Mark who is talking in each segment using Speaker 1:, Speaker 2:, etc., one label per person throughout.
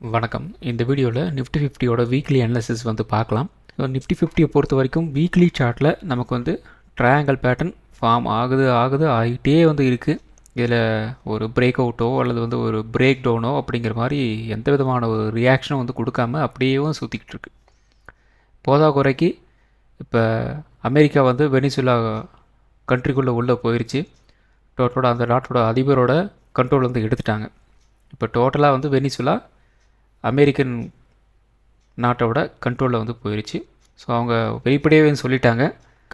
Speaker 1: வணக்கம். இந்த வீடியோவில் நிஃப்டி 50யோட வீக்லி அனாலிசிஸ் வந்து பார்க்கலாம். நிஃப்டி 50யை பொறுத்த வரைக்கும் வீக்லி சார்ட்டில் நமக்கு வந்து ட்ரையாங்கிள் பேட்டர்ன் ஃபார்ம் ஆகிட்டே வந்து இருக்குது. இதில் ஒரு பிரேக் அவுட்டோ அல்லது வந்து ஒரு பிரேக் டவுனோ அப்படிங்கிற மாதிரி எந்த விதமான ஒரு ரியாக்ஷனும் வந்து கொடுக்காம அப்படியேவும் சுற்றிக்கிட்டு இருக்கு. போதாக்குறைக்கு இப்போ அமெரிக்கா வந்து வெனிசுலா கண்ட்ரிக்குள்ளே உள்ளே போயிடுச்சு. டோட்டலோட அந்த நாட்டோட அதிபரோட கண்ட்ரோல் வந்து எடுத்துட்டாங்க. இப்போ டோட்டலாக வந்து வெனிசுலா அமெரிக்கன் நாட்டோட கண்ட்ரோலில் வந்து போயிடுச்சு. ஸோ அவங்க வெளிப்படையாகவே சொல்லிட்டாங்க,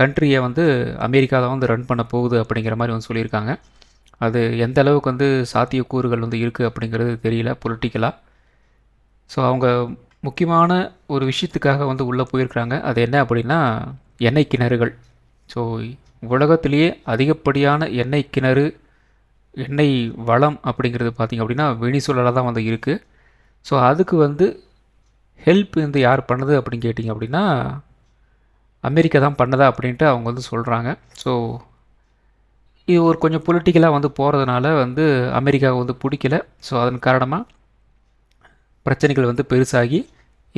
Speaker 1: கண்ட்ரியை வந்து அமெரிக்கா தான் வந்து ரன் பண்ண போகுது அப்படிங்கிற மாதிரி வந்து சொல்லியிருக்காங்க. அது எந்த அளவுக்கு வந்து சாத்தியக்கூறுகள் வந்து இருக்குது அப்படிங்கிறது தெரியல பொலிட்டிக்கலாக. ஸோ அவங்க முக்கியமான ஒரு விஷயத்துக்காக வந்து உள்ளே போயிருக்கிறாங்க. அது என்ன அப்படின்னா எண்ணெய் கிணறுகள். ஸோ உலகத்திலேயே அதிகப்படியான எண்ணெய் கிணறு, எண்ணெய் வளம் அப்படிங்கிறது பார்த்திங்க அப்படின்னா வெனிசுலாவில் தான் வந்து இருக்குது. ஸோ அதுக்கு வந்து ஹெல்ப் வந்து யார் பண்ணுது அப்படின்னு கேட்டிங்க அப்படின்னா அமெரிக்கா தான் பண்ணதா அப்படின்ட்டு அவங்க வந்து சொல்கிறாங்க. ஸோ இது ஒரு கொஞ்சம் பொலிட்டிக்கலாக வந்து போகிறதுனால வந்து அமெரிக்காவை வந்து பிடிக்கல. ஸோ அதன் காரணமாக பிரச்சனைகள் வந்து பெருசாகி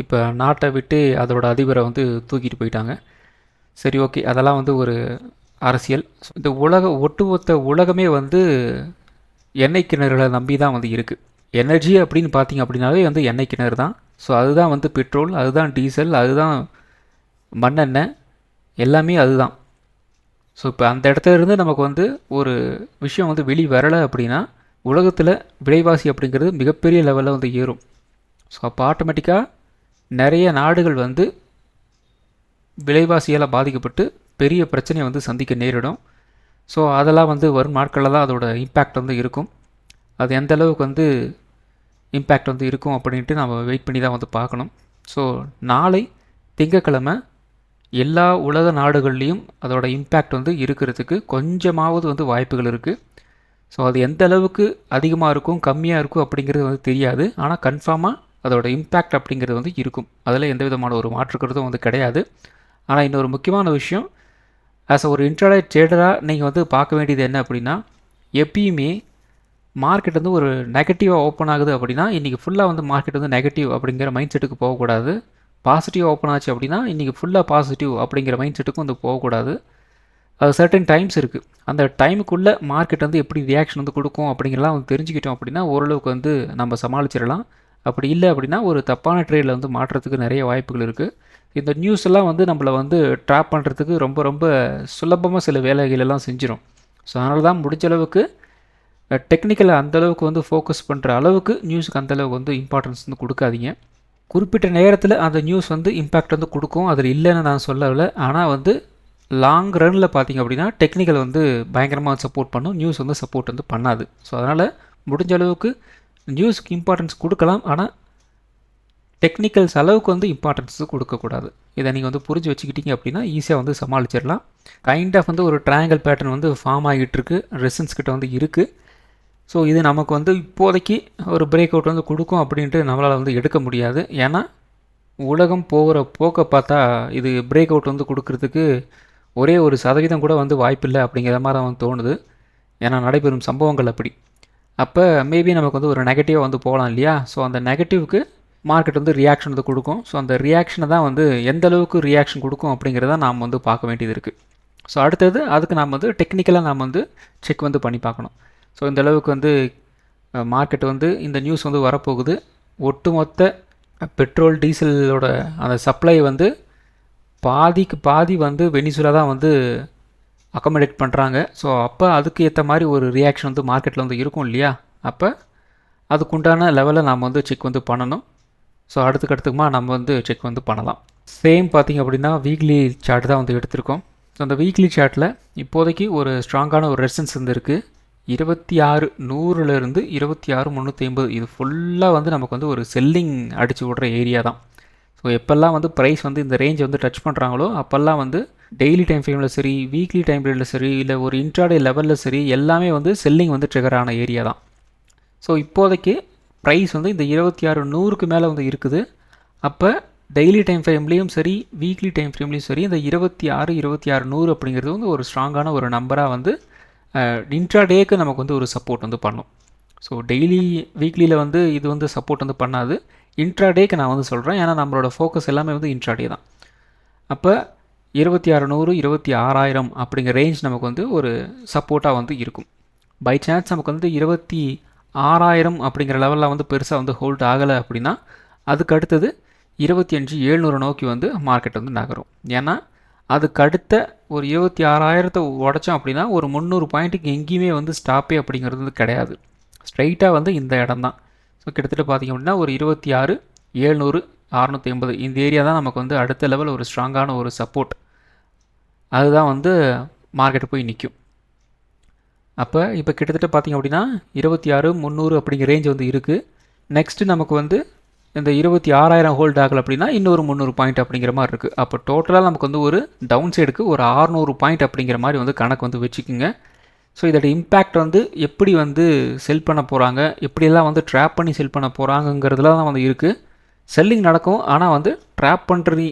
Speaker 1: இப்போ நாட்டை விட்டு அதோட அதிபரை வந்து தூக்கிட்டு போயிட்டாங்க. சரி, ஓகே, அதெல்லாம் வந்து ஒரு அரசியல். இந்த ஒட்டுமொத்த உலகமே வந்து எண்ணெய் கிணறுகளை நம்பி தான் வந்து இருக்குது. எனர்ஜி அப்படின்னு பார்த்திங்க அப்படின்னாவே வந்து எண்ணெய் கிணறு தான். ஸோ அதுதான் வந்து பெட்ரோல், அதுதான் டீசல், அதுதான் மண்ணெண்ணெய், எல்லாமே அதுதான். ஸோ இப்போ அந்த இடத்துல இருந்து நமக்கு வந்து ஒரு விஷயம் வந்து வெளி வரலை அப்படின்னா உலகத்தில் விலைவாசி அப்படிங்கிறது மிகப்பெரிய லெவலில் வந்து ஏறும். ஸோ அப்போ ஆட்டோமேட்டிக்காக நிறைய நாடுகள் வந்து விலைவாசியால் பாதிக்கப்பட்டு பெரிய பிரச்சனையை வந்து சந்திக்க நேரிடும். ஸோ அதெல்லாம் வந்து வரும் நாட்களில் தான் அதோட இம்பேக்ட் வந்து இருக்கும். அது எந்த அளவுக்கு வந்து இம்பேக்ட் வந்து இருக்கும் அப்படின்ட்டு நம்ம வெயிட் பண்ணி தான் வந்து பார்க்கணும். ஸோ நாளை திங்கக்கிழமை எல்லா உலக நாடுகள்லேயும் அதோட இம்பேக்ட் வந்து இருக்கிறதுக்கு கொஞ்சமாவது வந்து வாய்ப்புகள் இருக்குது. ஸோ அது எந்த அளவுக்கு அதிகமாக இருக்கும் கம்மியாக இருக்கும் அப்படிங்கிறது வந்து தெரியாது. ஆனால் கன்ஃபார்மாக அதோட இம்பேக்ட் அப்படிங்கிறது வந்து இருக்கும். அதில் எந்த விதமான ஒரு மாற்றுக்கிறதும் வந்து கிடையாது. ஆனால் இன்னொரு முக்கியமான விஷயம், ஆஸ் ஒரு இன்ட்ராடே ட்ரேடராக நீங்கள் வந்து பார்க்க வேண்டியது என்ன அப்படின்னா, எப்பயுமே மார்க்கெட் வந்து ஒரு நெகட்டிவாக ஓப்பன் ஆகுது அப்படின்னா இன்றைக்கி ஃபுல்லாக வந்து மார்க்கெட் வந்து நெகட்டிவ் அப்படிங்கிற மைண்ட் செட்டுக்கு போகக்கூடாது. பாசிட்டிவ் ஓப்பன் ஆச்சு அப்படின்னா இன்றைக்கி ஃபுல்லாக பாசிட்டிவ் அப்படிங்கிற மைண்ட் செட்டுக்கும் வந்து போகக்கூடாது. அது சர்டன் டைம்ஸ் இருக்குது. அந்த டைமுக்குள்ளே மார்க்கெட் வந்து எப்படி ரியாக்ஷன் வந்து கொடுக்கும் அப்படிங்கிறலாம் வந்து தெரிஞ்சுக்கிட்டோம் அப்படின்னா ஓரளவுக்கு வந்து நம்ம சமாளிச்சிடலாம். அப்படி இல்லை அப்படின்னா ஒரு தப்பான ட்ரேடில் வந்து மாற்றுறதுக்கு நிறைய வாய்ப்புகள் இருக்குது. இந்த நியூஸ் எல்லாம் வந்து நம்மளை வந்து ட்ராப் பண்ணுறதுக்கு ரொம்ப ரொம்ப சுலபமாக சில வேலைகள் எல்லாம் செஞ்சிடும். ஸோ அதனால தான் முடிஞ்ச அளவுக்கு டெக்னிக்கலை அந்தளவுக்கு வந்து ஃபோக்கஸ் பண்ணுற அளவுக்கு நியூஸுக்கு அந்தளவுக்கு வந்து இம்பார்ட்டன்ஸ் வந்து கொடுக்காதீங்க. குறிப்பிட்ட நேரத்தில் அந்த நியூஸ் வந்து இம்பேக்ட் வந்து கொடுக்கும், அதில் இல்லைன்னு நான் சொல்லலை. ஆனால் வந்து லாங் ரனில் பார்த்திங்க அப்படின்னா டெக்னிக்கல் வந்து பயங்கரமாக சப்போர்ட் பண்ணும், நியூஸ் வந்து சப்போர்ட் வந்து பண்ணாது. ஸோ அதனால் முடிஞ்ச அளவுக்கு நியூஸுக்கு இம்பார்ட்டன்ஸ் கொடுக்கலாம், ஆனால் டெக்னிக்கல்ஸ் அளவுக்கு வந்து இம்பார்ட்டன்ஸ் கொடுக்கக்கூடாது. இதை நீங்கள் வந்து புரிஞ்சு வச்சுக்கிட்டீங்க அப்படின்னா ஈஸியாக வந்து சமாளிச்சிடலாம். கைண்ட் ஆஃப் வந்து ஒரு ட்ரையாங்கிள் பேட்டர்ன் வந்து ஃபார்ம் ஆகிட்டு இருக்குது, ரெசன்ஸ் கிட்ட வந்து இருக்குது. ஸோ இது நமக்கு வந்து இப்போதைக்கு ஒரு பிரேக் அவுட் வந்து கொடுக்கும் அப்படின்ட்டு நம்மளால் வந்து எடுக்க முடியாது. ஏன்னா உலகம் போகிற போக்கை பார்த்தா இது பிரேக் அவுட் வந்து கொடுக்கறதுக்கு ஒரே ஒரு சதவீதம் கூட வந்து வாய்ப்பில்லை அப்படிங்கிற மாதிரி தான் வந்து தோணுது. ஏன்னா நடைபெறும் சம்பவங்கள் அப்படி. அப்போ மேபி நமக்கு வந்து ஒரு நெகட்டிவாக வந்து போகலாம் இல்லையா. ஸோ அந்த நெகட்டிவ்க்கு மார்க்கெட் வந்து ரியாக்ஷன் வந்து கொடுக்கும். ஸோ அந்த ரியாக்ஷனை தான் வந்து எந்த அளவுக்கு ரியாக்ஷன் கொடுக்கும் அப்படிங்கிறத நாம் வந்து பார்க்க வேண்டியது இருக்குது. ஸோ அடுத்தது அதுக்கு நாம் வந்து டெக்னிக்கலாக நாம் வந்து செக் வந்து பண்ணி பார்க்கணும். ஸோ இந்த அளவுக்கு வந்து மார்க்கெட் வந்து இந்த நியூஸ் வந்து வரப்போகுது, ஒட்டுமொத்த பெட்ரோல் டீசலோட அந்த சப்ளை வந்து பாதிக்கு பாதி வந்து வெனிசுலா தான் வந்து அக்கமடேட் பண்ணுறாங்க. ஸோ அப்போ அதுக்கு ஏற்ற மாதிரி ஒரு ரியாக்ஷன் வந்து மார்க்கெட்டில் வந்து இருக்கும் இல்லையா. அப்போ அதுக்குண்டான லெவலில் நாம் வந்து செக் வந்து பண்ணணும். ஸோ அடுத்துக்கடுத்துக்குமா நம்ம வந்து செக் வந்து பண்ணலாம். சேம் பார்த்திங்க அப்படின்னா வீக்லி சார்ட் தான் வந்து எடுத்திருக்கோம். ஸோ அந்த வீக்லி சார்ட்டில் இப்போதைக்கு ஒரு ஸ்ட்ராங்கான ஒரு ரெசன்ஸ் வந்து இருக்குது. 26,100லேருந்து 26,350 இது ஃபுல்லாக வந்து நமக்கு வந்து ஒரு செல்லிங் அடித்து விட்ற ஏரியா தான். ஸோ எப்போல்லாம் வந்து ப்ரைஸ் வந்து இந்த ரேஞ்சை வந்து டச் பண்ணுறாங்களோ அப்போல்லாம் வந்து டெய்லி டைம் ஃப்ரேமில் சரி, வீக்லி டைம் ஃப்ரேமில் சரி, இல்லை ஒரு இன்ட்ராடே லெவலில் சரி, எல்லாமே வந்து செல்லிங் வந்து ட்ரிகர் ஆன ஏரியா தான். ஸோ இப்போதைக்கு ப்ரைஸ் வந்து இந்த 26,100க்கு மேலே வந்து இருக்குது. அப்போ டெய்லி டைம் ஃப்ரேம்லேயும் சரி, வீக்லி டைம் ஃப்ரேம்லேயும் சரி, இந்த 26,100 அப்படிங்கிறது வந்து ஒரு ஸ்ட்ராங்கான ஒரு நம்பராக வந்து இன்ட்ராடேக்கு நமக்கு வந்து ஒரு சப்போர்ட் வந்து பண்ணும். ஸோ டெய்லி வீக்லியில் வந்து இது வந்து சப்போர்ட் வந்து பண்ணாது. இன்ட்ராடேக்கு நான் வந்து சொல்கிறேன், ஏன்னா நம்மளோட ஃபோக்கஸ் எல்லாமே வந்து இன்ட்ராடே தான். அப்போ 2600 26,000 அப்படிங்கிற ரேஞ்ச் நமக்கு வந்து ஒரு சப்போர்ட்டாக வந்து இருக்கும். பை சான்ஸ் நமக்கு வந்து 26,000 அப்படிங்கிற லெவலில் வந்து பெருசாக வந்து ஹோல்ட் ஆகலை அப்படின்னா அதுக்கு அடுத்தது 25,700 நோக்கி வந்து மார்க்கெட் வந்து நகரும். ஏன்னா அதுக்கு அடுத்த ஒரு 26,000 உடச்சோம் அப்படின்னா ஒரு 300 பாயிண்ட்டுக்கு எங்கேயுமே வந்து ஸ்டாப்பே அப்படிங்கிறது வந்து கிடையாது. ஸ்ட்ரைட்டாக வந்து இந்த இடம் தான். ஸோ கிட்டத்தட்ட பார்த்திங்க அப்படின்னா ஒரு 26,700 680 இந்த ஏரியா தான் நமக்கு வந்து அடுத்த லெவல் ஒரு ஸ்ட்ராங்கான ஒரு சப்போர்ட். அதுதான் வந்து மார்க்கெட்டு போய் நிற்கும். அப்போ இப்போ கிட்டத்தட்ட பார்த்திங்க அப்படின்னா 26,300 அப்படிங்கிற ரேஞ்ச் வந்து இருக்குது. நெக்ஸ்ட்டு நமக்கு வந்து இந்த 26,000 ஹோல்ட் ஆகலை அப்படின்னா இன்னொரு 300 பாயிண்ட் அப்படிங்கிற மாதிரி இருக்குது. அப்போ டோட்டலாக நமக்கு வந்து ஒரு டவுன் சைடுக்கு ஒரு 600 பாயிண்ட் அப்படிங்கிற மாதிரி வந்து கணக்கு வந்து வச்சுக்கோங்க. ஸோ இதோட இம்பேக்ட் வந்து எப்படி வந்து செல் பண்ண போகிறாங்க, எப்படியெல்லாம் வந்து ட்ராப் பண்ணி செல் பண்ண போகிறாங்கங்கிறதுல தான் வந்து இருக்குது. செல்லிங் நடக்கும், ஆனால் வந்து ட்ராப் பண்ணுற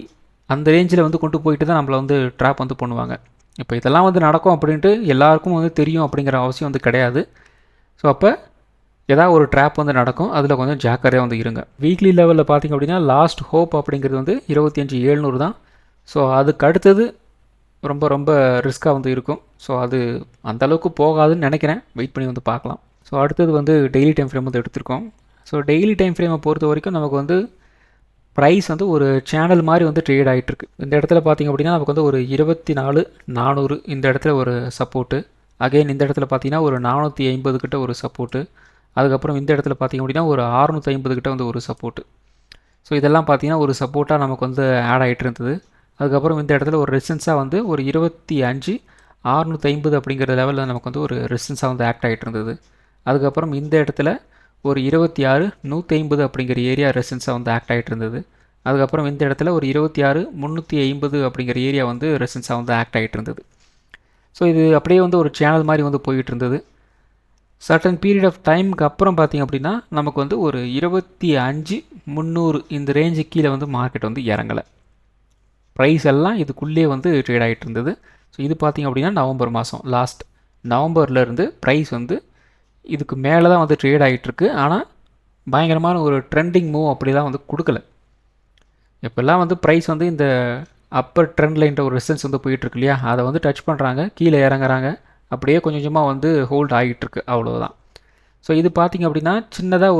Speaker 1: அந்த ரேஞ்சில் வந்து கொண்டு போயிட்டு தான் நம்மளை வந்து ட்ராப் வந்து பண்ணுவாங்க. இப்போ இதெல்லாம் வந்து நடக்கும் அப்படின்ட்டு எல்லாருக்கும் வந்து தெரியும் அப்படிங்கிற அவசியம் வந்து கிடையாது. ஸோ அப்போ ஏதாவது ஒரு ட்ராப் வந்து நடக்கும், அதில் கொஞ்சம் ஜாக்கிரதையாக வந்து இருங்க. வீக்லி லெவலில் பார்த்திங்க அப்படின்னா லாஸ்ட் ஹோப் அப்படிங்கிறது வந்து 25,700 தான். ஸோ அதுக்கு அடுத்தது ரொம்ப ரொம்ப ரிஸ்க்காக வந்து இருக்கும். ஸோ அது அந்தளவுக்கு போகாதுன்னு நினைக்கிறேன், வெயிட் பண்ணி வந்து பார்க்கலாம். ஸோ அடுத்தது வந்து டெய்லி டைம் ஃப்ரேம் வந்து எடுத்திருக்கோம். ஸோ டெய்லி டைம் ஃப்ரேமை பொறுத்த வரைக்கும் நமக்கு வந்து ப்ரைஸ் வந்து ஒரு சேனல் மாதிரி வந்து ட்ரேட் ஆகிட்டுருக்கு. இந்த இடத்துல பார்த்திங்க அப்படின்னா நமக்கு வந்து ஒரு 24,400 இந்த இடத்துல ஒரு சப்போர்ட்டு. அகெயின் இந்த இடத்துல பார்த்திங்கன்னா ஒரு 450 கிட்ட ஒரு சப்போர்ட்டு. அதுக்கப்புறம் இந்த இடத்துல பார்த்திங்க அப்படின்னா ஒரு 650 கிட்ட வந்து ஒரு சப்போர்ட்டு. ஸோ இதெல்லாம் பார்த்திங்கன்னா ஒரு சப்போர்ட்டாக நமக்கு வந்து ஆட் ஆகிட்டு இருந்தது. அதுக்கப்புறம் இந்த இடத்துல ஒரு ரெசிஸ்டன்ஸாக வந்து ஒரு 25,650 அப்படிங்கிற லெவலில் நமக்கு வந்து ஒரு ரெசிஸ்டன்ஸாக வந்து ஆக்ட் ஆகிட்டு இருந்தது. அதுக்கப்புறம் இந்த இடத்துல ஒரு 26,150 அப்படிங்கிற ஏரியா ரெசிஸ்டன்ஸாக வந்து ஆக்ட் ஆகிட்டு இருந்தது. அதுக்கப்புறம் இந்த இடத்துல ஒரு 26,350 அப்படிங்கிற ஏரியா வந்து ரெசிஸ்டன்ஸாக வந்து ஆக்ட் ஆகிட்டு இருந்தது. ஸோ இது அப்படியே வந்து ஒரு சேனல் மாதிரி வந்து போயிட்டு இருந்தது. சர்டன் பீரியட் ஆஃப் டைமுக்கு அப்புறம் பார்த்திங்க அப்படின்னா நமக்கு வந்து ஒரு 25,300 இந்த ரேஞ்சுக்கு கீழே வந்து மார்க்கெட் வந்து இறங்கலை. ப்ரைஸ் எல்லாம் இதுக்குள்ளே வந்து ட்ரேட் ஆகிட்டு இருந்தது. ஸோ இது பார்த்திங்க அப்படின்னா நவம்பர் மாதம் லாஸ்ட் நவம்பர்லேருந்து ப்ரைஸ் வந்து இதுக்கு மேலே தான் வந்து ட்ரேட் ஆகிட்டுருக்கு. ஆனால் பயங்கரமான ஒரு ட்ரெண்டிங் மூவ் அப்படிலாம் வந்து கொடுக்கல. இப்போல்லாம் வந்து ப்ரைஸ் வந்து இந்த அப்பர் ட்ரெண்ட் லைன்ற ஒரு ரெசிஸ்டன்ஸ் வந்து போயிட்டுருக்கு இல்லையா, அதை வந்து டச் பண்ணுறாங்க, கீழே இறங்குறாங்க, அப்படியே கொஞ்சம் கொஞ்சமாக வந்து ஹோல்ட் ஆகிட்டுருக்கு, அவ்வளோதான். ஸோ இது பார்த்திங்க அப்படின்னா சின்னதாக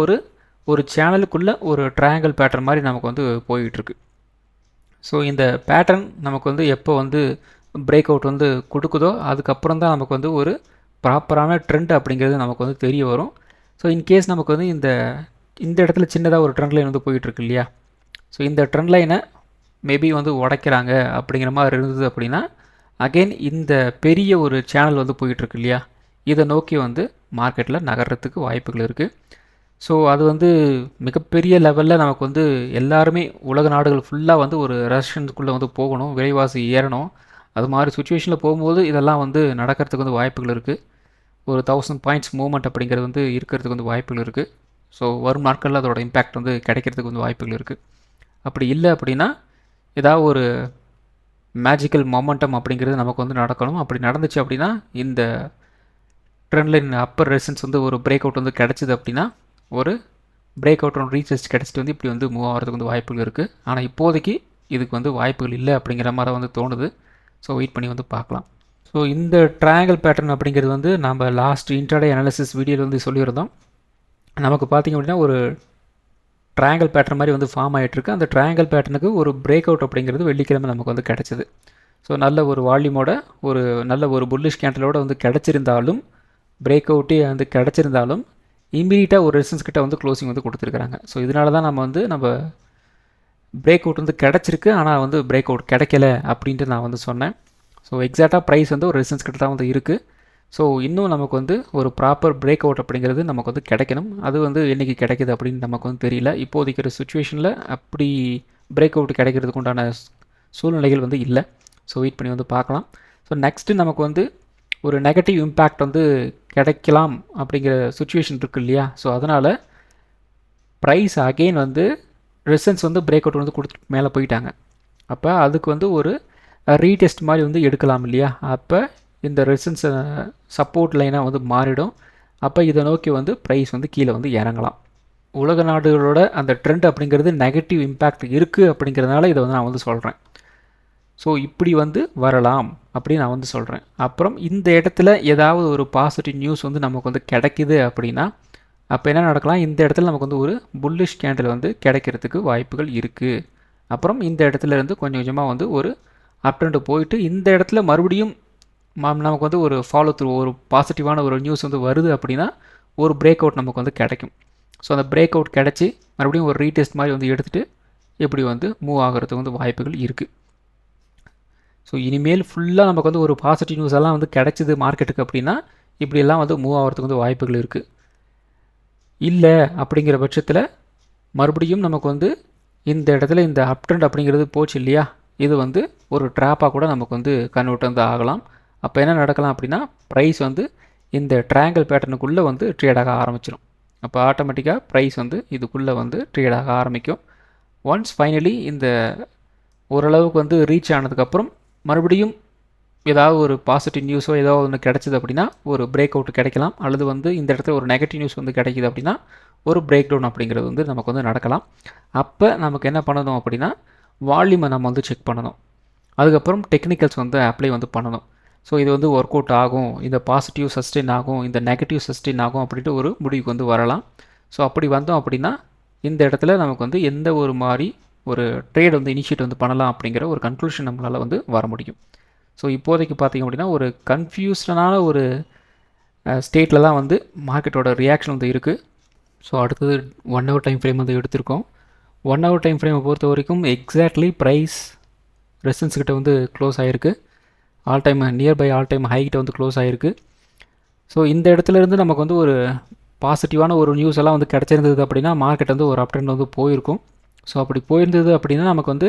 Speaker 1: ஒரு சேனலுக்குள்ளே ஒரு ட்ரையாங்கிள் பேட்டர்ன் மாதிரி நமக்கு வந்து போயிட்டுருக்கு. ஸோ இந்த பேட்டர்ன் நமக்கு வந்து எப்போ வந்து பிரேக் அவுட் வந்து கொடுக்குதோ அதுக்கப்புறம் தான் நமக்கு வந்து ஒரு ப்ராப்பரான ட்ரெண்ட் அப்படிங்கிறது நமக்கு வந்து தெரிய வரும். ஸோ இன்கேஸ் நமக்கு வந்து இந்த இடத்துல சின்னதாக ஒரு ட்ரெண்ட் லைன் வந்து போயிட்டுருக்கு இல்லையா, ஸோ இந்த ட்ரெண்ட் லைனை மேபி வந்து உடைக்கிறாங்க அப்படிங்கிற மாதிரி இருந்தது அப்படின்னா அகெயின் இந்த பெரிய ஒரு சேனல் வந்து போயிட்டுருக்கு இல்லையா, இதை நோக்கி வந்து மார்க்கெட்டில் நகர்றதுக்கு வாய்ப்புகள் இருக்குது. ஸோ அது வந்து மிகப்பெரிய லெவலில் நமக்கு வந்து எல்லாருமே உலக நாடுகள் ஃபுல்லாக வந்து ஒரு ரெசஷனுக்குள்ளே வந்து போகணும், விலைவாசி ஏறணும், அது மாதிரி சுச்சுவேஷனில் போகும்போது இதெல்லாம் வந்து நடக்கிறதுக்கு வந்து வாய்ப்புகள் இருக்குது. ஒரு 1000 பாயிண்ட்ஸ் மூவ்மெண்ட் அப்படிங்கிறது வந்து இருக்கிறதுக்கு வந்து வாய்ப்புகள் இருக்குது. ஸோ வரும் நாட்களில் அதோட இம்பேக்ட் வந்து கிடைக்கிறதுக்கு வந்து வாய்ப்புகள் இருக்குது. அப்படி இல்லை அப்படின்னா ஏதாவது ஒரு மேஜிக்கல் மொமெண்டம் அப்படிங்கிறது நமக்கு வந்து நடக்கணும். அப்படி நடந்துச்சு அப்படின்னா இந்த ட்ரெண்ட் லைன் அப்பர் ரெசிஸ்டன்ஸ் வந்து ஒரு பிரேக் அவுட் வந்து கிடச்சிது அப்படின்னா ஒரு பிரேக் அவுட் ரீசெஸ்ட் கிடச்சிட்டு வந்து இப்படி வந்து மூவ் ஆகிறதுக்கு வந்து வாய்ப்புகள் இருக்குது. ஆனால் இப்போதைக்கு இதுக்கு வந்து வாய்ப்புகள் இல்லை அப்படிங்கிற மாதிரி வந்து தோணுது. ஸோ வெயிட் பண்ணி வந்து பார்க்கலாம். ஸோ இந்த ட்ரையாங்கிள் பேட்டர்ன் அப்படிங்கிறது வந்து நம்ம லாஸ்ட் இன்ட்ராடே அனாலிசிஸ் வீடியோவில் வந்து சொல்லியிருந்தோம். நமக்கு பார்த்திங்க அப்படின்னா ஒரு ட்ரையாங்கிள் பேட்டர்ன் மாதிரி வந்து ஃபார்ம் ஆகிட்டுருக்கு. அந்த ட்ரையாங்கிள் பேட்டர்னுக்கு ஒரு பிரேக் அவுட் அப்படிங்கிறது வெள்ளிக்கிழமை நமக்கு வந்து கிடச்சிது. ஸோ நல்ல ஒரு வால்யூமோட ஒரு நல்ல ஒரு புல்லிஷ் கேண்டலோட வந்து கிடச்சிருந்தாலும் பிரேக் அவுட்டே வந்து கிடச்சிருந்தாலும் இமீடியட்டாக ஒரு ரெசிஸ்டன்ஸ் கிட்ட வந்து க்ளோசிங் வந்து கொடுத்துருக்குறாங்க. ஸோ இதனால தான் நம்ம பிரேக் அவுட் வந்து கிடச்சிருக்கு, ஆனால் வந்து பிரேக் அவுட் கிடைக்கல அப்படின்ட்டு நான் வந்து சொன்னேன். ஸோ எக்ஸாக்டாக ப்ரைஸ் வந்து ஒரு ரெசிஸ்டன்ஸ் கிட்ட தான் வந்து இருக்குது. ஸோ இன்னும் நமக்கு வந்து ஒரு ப்ராப்பர் பிரேக் அவுட் அப்படிங்கிறது நமக்கு வந்து கிடைக்கணும். அது வந்து என்றைக்கு கிடைக்கிது அப்படின்னு நமக்கு வந்து தெரியல. இப்போதைக்கு ஒரு சுச்சுவேஷனில் அப்படி பிரேக் அவுட் கிடைக்கிறதுக்கு உண்டான சூழ்நிலைகள் வந்து இல்லை. ஸோ வெயிட் பண்ணி வந்து பார்க்கலாம். ஸோ நெக்ஸ்ட்டு நமக்கு வந்து ஒரு நெகட்டிவ் இம்பேக்ட் வந்து கிடைக்கலாம் அப்படிங்கிற சுச்சுவேஷன் இருக்குது இல்லையா. ஸோ அதனால் ப்ரைஸ் அகெயின் வந்து ரெசிஸ்டன்ஸ் வந்து பிரேக் அவுட் வந்து கொடுத்துட்டு மேலே போயிட்டாங்க. அப்போ அதுக்கு வந்து ஒரு ரீடெஸ்ட் மாதிரி வந்து எடுக்கலாம் இல்லையா. அப்போ இந்த ரெசிஸ்டன்ஸ் சப்போர்ட் லைனாக வந்து மாறிடும். அப்போ இதை நோக்கி வந்து ப்ரைஸ் வந்து கீழே வந்து இறங்கலாம். உலக நாடுகளோட அந்த ட்ரெண்ட் அப்படிங்கிறது நெகட்டிவ் இம்பேக்ட் இருக்குது அப்படிங்கிறதுனால இதை வந்து நான் வந்து சொல்கிறேன். ஸோ இப்படி வந்து வரலாம் அப்படின்னு நான் வந்து சொல்கிறேன். அப்புறம் இந்த இடத்துல ஏதாவது ஒரு பாசிட்டிவ் நியூஸ் வந்து நமக்கு வந்து கிடைக்குது அப்படின்னா அப்போ என்ன நடக்கலாம், இந்த இடத்துல நமக்கு வந்து ஒரு புல்லிஷ் கேண்டில் வந்து கிடைக்கிறதுக்கு வாய்ப்புகள் இருக்குது. அப்புறம் இந்த இடத்துல இருந்து கொஞ்சம் கொஞ்சமாக வந்து ஒரு அப் ட்ரெண்ட் போயிட்டு இந்த இடத்துல மறுபடியும் நமக்கு வந்து ஒரு ஃபாலோ த்ரூ, ஒரு பாசிட்டிவான ஒரு நியூஸ் வந்து வருது அப்படின்னா ஒரு பிரேக் அவுட் நமக்கு வந்து கிடைக்கும். ஸோ அந்த பிரேக் அவுட் கிடச்சி மறுபடியும் ஒரு ரீடெஸ்ட் மாதிரி வந்து எடுத்துகிட்டு எப்படி வந்து மூவ் ஆகிறதுக்கு வந்து வாய்ப்புகள் இருக்குது. ஸோ இனிமேல் ஃபுல்லாக நமக்கு வந்து ஒரு பாசிட்டிவ் நியூஸ் எல்லாம் வந்து கிடைச்சிது மார்க்கெட்டுக்கு அப்படின்னா இப்படியெல்லாம் வந்து மூவ் ஆகிறதுக்கு வந்து வாய்ப்புகள் இருக்குது. இல்லை அப்படிங்கிற பட்சத்தில் மறுபடியும் நமக்கு வந்து இந்த இடத்துல இந்த அப் ட்ரெண்ட் அப்படிங்கிறது போச்சு இல்லையா, இது வந்து ஒரு ட்ராப்பாக கூட நமக்கு வந்து கன்வெர்ட் வந்து ஆகலாம். அப்போ என்ன நடக்கலாம் அப்படின்னா ப்ரைஸ் வந்து இந்த ட்ரையாங்கிள் பேட்டர்னுக்குள்ளே வந்து ட்ரேடாக ஆரம்பிச்சிடும். அப்போ ஆட்டோமேட்டிக்காக ப்ரைஸ் வந்து இதுக்குள்ளே வந்து ட்ரேடாக ஆரம்பிக்கும். ஒன்ஸ் ஃபைனலி இந்த ஓரளவுக்கு வந்து ரீச் ஆனதுக்கப்புறம் மறுபடியும் ஏதாவது ஒரு பாசிட்டிவ் நியூஸோ ஏதோ ஒன்று கிடைச்சிது அப்படின்னா ஒரு பிரேக் அவுட் கிடைக்கலாம். அல்லது வந்து இந்த இடத்துல ஒரு நெகட்டிவ் நியூஸ் வந்து கிடைக்கிது அப்படின்னா ஒரு பிரேக் டவுன் அப்படிங்கிறது வந்து நமக்கு வந்து நடக்கலாம். அப்போ நமக்கு என்ன பண்ணணும் அப்படின்னா வால்யூமை நம்ம வந்து செக் பண்ணணும். அதுக்கப்புறம் டெக்னிக்கல்ஸ் வந்து அப்ளை வந்து பண்ணணும். ஸோ இது வந்து ஒர்க் அவுட் ஆகும், இந்த பாசிட்டிவ் சஸ்டெயின் ஆகும், இந்த நெகட்டிவ் சஸ்டெயின் ஆகும் அப்படின்ட்டு ஒரு முடிவுக்கு வந்து வரலாம். ஸோ அப்படி வந்தோம் அப்படின்னா இந்த இடத்துல நமக்கு வந்து எந்த ஒரு மாதிரி ஒரு ட்ரேட் வந்து இனிஷியேட் வந்து பண்ணலாம் அப்படிங்கிற ஒரு கன்க்ளூஷன் நம்மளால் வந்து வர முடியும். ஸோ இப்போதைக்கு பார்த்திங்க அப்படின்னா ஒரு கன்ஃபியூஷனான ஒரு ஸ்டேட்டில் தான் வந்து மார்க்கெட்டோட ரியாக்ஷன் வந்து இருக்குது. ஸோ அடுத்தது 1 ஹவர் டைம் ஃப்ரேம் வந்து எடுத்திருக்கோம். 1 ஹவர் டைம் ஃப்ரேமை பொறுத்த வரைக்கும் எக்ஸாக்ட்லி ப்ரைஸ் ரெசிஸ்டன்ஸ் கிட்ட வந்து க்ளோஸ் ஆகிருக்கு. All time nearby all time high கிட்ட வந்து க்ளோஸ் ஆகிருக்கு. ஸோ இந்த இடத்துல இருந்து நமக்கு வந்து ஒரு பாசிட்டிவான ஒரு நியூஸ் எல்லாம் வந்து கிடச்சிருந்தது அப்படின்னா மார்க்கெட் வந்து ஒரு அப் ட்ரெண்ட் வந்து போயிருக்கும். ஸோ அப்படி போயிருந்தது அப்படின்னா நமக்கு வந்து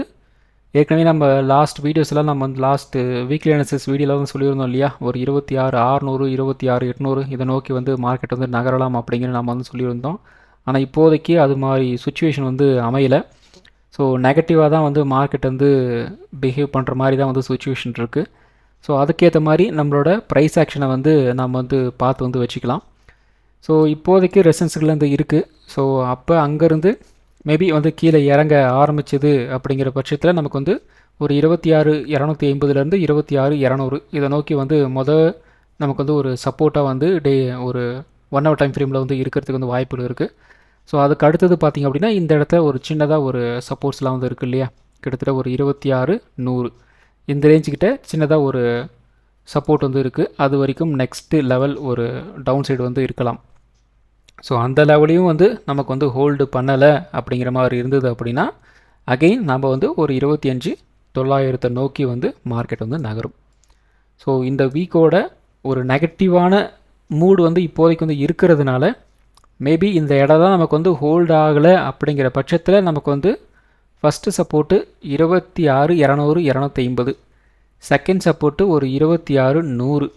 Speaker 1: ஏற்கனவே நம்ம லாஸ்ட் வீடியோஸ்லாம் நம்ம வந்து லாஸ்ட் வீக்லி அனாலிசிஸ் வீடியோவில் வந்து சொல்லியிருந்தோம் இல்லையா, ஒரு 26,600 26,800 இதை நோக்கி வந்து மார்க்கெட் வந்து நகரலாம் அப்படிங்கிற நம்ம வந்து சொல்லியிருந்தோம். ஆனால் இப்போதைக்கு அது மாதிரி சுச்சுவேஷன் வந்து அமையலை. ஸோ நெகட்டிவாக தான் வந்து மார்க்கெட் வந்து பிஹேவ் பண்ணுற மாதிரி தான் வந்து சுச்சுவேஷன் இருக்குது. ஸோ அதுக்கேற்ற மாதிரி நம்மளோட ப்ரைஸ் ஆக்ஷனை வந்து நம்ம வந்து பார்த்து வந்து வச்சுக்கலாம். ஸோ இப்போதைக்கு ரெசன்ஸுக்குலேருந்து இருக்குது. ஸோ அப்போ அங்கேருந்து மேபி வந்து கீழே இறங்க ஆரம்பிச்சது அப்படிங்கிற பட்சத்தில் நமக்கு வந்து ஒரு 26,250 26,200 இதை நோக்கி வந்து நமக்கு வந்து ஒரு சப்போர்ட்டாக வந்து ஒரு 1 ஹவர் டைம் ஃப்ரேமில் வந்து இருக்கிறதுக்கு வந்து வாய்ப்புகள் இருக்குது. ஸோ அதுக்கு அடுத்தது பார்த்திங்க அப்படின்னா இந்த இடத்துல ஒரு சின்னதாக ஒரு சப்போர்ட்ஸ்லாம் வந்து இருக்குது இல்லையா, கிட்டத்தட்ட ஒரு 26,100 இந்த ரேஞ்சுக்கிட்ட சின்னதாக ஒரு சப்போர்ட் வந்து இருக்குது. அது வரைக்கும் நெக்ஸ்ட்டு லெவல் ஒரு டவுன் சைடு வந்து இருக்கலாம். ஸோ அந்த லெவலையும் வந்து நமக்கு வந்து ஹோல்டு பண்ணலை அப்படிங்கிற மாதிரி இருந்தது அப்படின்னா அகெயின் நம்ம வந்து ஒரு 25,900 நோக்கி வந்து மார்க்கெட் வந்து நகரும். ஸோ இந்த வீக்கோட ஒரு நெகட்டிவான மூடு வந்து இப்போதைக்கு வந்து இருக்கிறதுனால மேபி இந்த இடம் தான் நமக்கு வந்து ஹோல்டு ஆகலை அப்படிங்கிற பட்சத்தில் நமக்கு வந்து ஃபஸ்ட்டு சப்போர்ட்டு 26,200 250, செகண்ட் சப்போர்ட்டு ஒரு 26,100.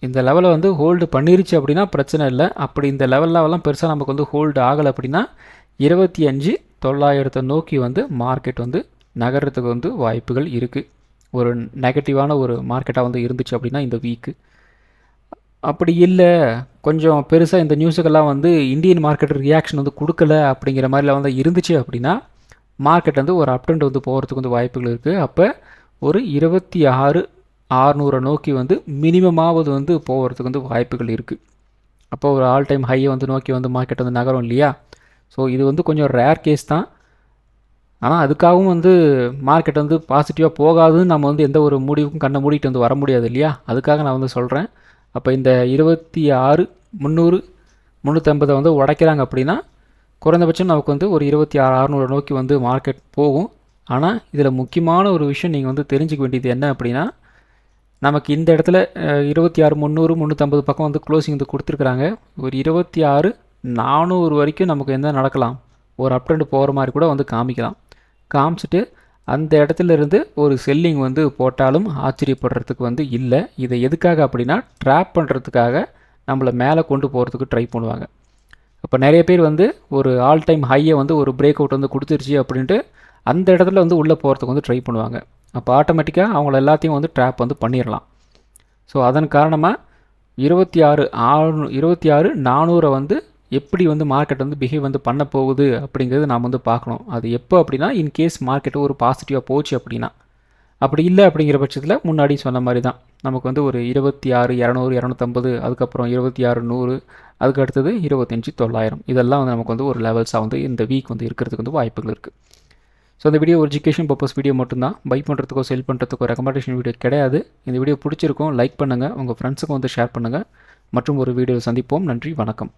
Speaker 1: இந்த லெவலை வந்து ஹோல்டு பண்ணிருச்சு அப்படின்னா பிரச்சனை இல்லை. அப்படி இந்த லெவல்லாம் பெருசாக நமக்கு வந்து ஹோல்டு ஆகலை அப்படின்னா 25,900 நோக்கி வந்து மார்க்கெட் வந்து நகர்றதுக்கு வந்து வாய்ப்புகள் இருக்குது. ஒரு நெகட்டிவான ஒரு மார்க்கெட்டாக வந்து இருந்துச்சு அப்படின்னா இந்த வீக்கு. அப்படி இல்லை, கொஞ்சம் பெருசாக இந்த நியூஸுக்கெல்லாம் வந்து இந்தியன் மார்க்கெட் ரியாக்ஷன் வந்து கொடுக்கல அப்படிங்கிற மாதிரிலாம் வந்து இருந்துச்சு அப்படின்னா மார்க்கெட் வந்து ஒரு அப் ட்ரெண்ட் வந்து போகிறதுக்கு வந்து வாய்ப்புகள் இருக்குது. அப்போ ஒரு 26,600 நோக்கி வந்து மினிமமாவது வந்து போகிறதுக்கு வந்து வாய்ப்புகள் இருக்குது. அப்போ ஒரு ஆல் டைம் ஹையை வந்து நோக்கி வந்து மார்க்கெட் வந்து நகரும் இல்லையா. ஸோ இது வந்து கொஞ்சம் ரேர் கேஸ் தான். ஆனால் அதுக்காகவும் வந்து மார்க்கெட் வந்து பாசிட்டிவாக போகாதுன்னு நம்ம வந்து எந்த ஒரு முடிவுக்கும் கண்ணை மூடிட்டு வந்து வர முடியாது இல்லையா. அதுக்காக நான் வந்து சொல்கிறேன். அப்போ இந்த 26,300 350 வந்து உடைக்கிறாங்க அப்படின்னா குறைந்தபட்சம் நமக்கு வந்து ஒரு 26,600 நோக்கி வந்து மார்க்கெட் போகும். ஆனால் இதில் முக்கியமான ஒரு விஷயம் நீங்கள் வந்து தெரிஞ்சுக்க வேண்டியது என்ன அப்படின்னா நமக்கு இந்த இடத்துல 26,300 350 பக்கம் வந்து க்ளோசிங் வந்து கொடுத்துருக்குறாங்க. ஒரு 26,400 வரைக்கும் நமக்கு என்ன நடக்கலாம், ஒரு அப் ட்ரெண்ட் போகிற மாதிரி கூட வந்து காமிச்சிட்டு அந்த இடத்துல இருந்து ஒரு செல்லிங் வந்து போட்டாலும் ஆச்சரியப்படுறதுக்கு வந்து இல்லை. இதை எதுக்காக அப்படின்னா ட்ராப் பண்ணுறதுக்காக நம்மளை மேலே கொண்டு போகிறதுக்கு ட்ரை பண்ணுவாங்க. அப்போ நிறைய பேர் வந்து ஒரு ஆல் டைம் ஹையை வந்து ஒரு பிரேக் அவுட் வந்து கொடுத்துருச்சு அப்படின்ட்டு அந்த இடத்துல வந்து உள்ளே போகிறதுக்கு வந்து ட்ரை பண்ணுவாங்க. அப்போ ஆட்டோமேட்டிக்காக அவங்கள எல்லாத்தையும் வந்து ட்ராப் வந்து பண்ணிடலாம். ஸோ அதன் காரணமாக 26,400 வந்து எப்படி வந்து மார்க்கெட் வந்து பிஹேவ் வந்து பண்ண போகுது அப்படிங்கிறது நாம் வந்து பார்க்கணும். அது எப்போ அப்படின்னா, இன்கேஸ் மார்க்கெட்டு ஒரு பாசிட்டிவாக போச்சு அப்படின்னா. அப்படி இல்லை அப்படிங்கிற பட்சத்தில் முன்னாடி சொன்ன மாதிரி தான் நமக்கு வந்து ஒரு 26 200 250, அதுக்கப்புறம் 26 100, அதுக்கு அடுத்தது 25 900, இதெல்லாம் வந்து நமக்கு வந்து ஒரு லெவல்ஸாக வந்து இந்த வீக் வந்து இருக்கிறதுக்கு வந்து வாய்ப்புகள் இருக்குது. ஸோ இந்த வீடியோ ஒரு எஜுகேஷன் பர்பஸ் வீடியோ மட்டும்தான். பை பண்ணுறதுக்கோ செல் பண்ணுறதுக்கோ ரெக்கமெண்டேஷன் வீடியோ கிடையாது. இந்த வீடியோ பிடிச்சிருக்கும் லைக் பண்ணுங்கள், உங்கள் ஃப்ரெண்ட்ஸுக்கும் வந்து ஷேர் பண்ணுங்கள். மற்றும் ஒரு வீடியோவில் சந்திப்போம். நன்றி, வணக்கம்.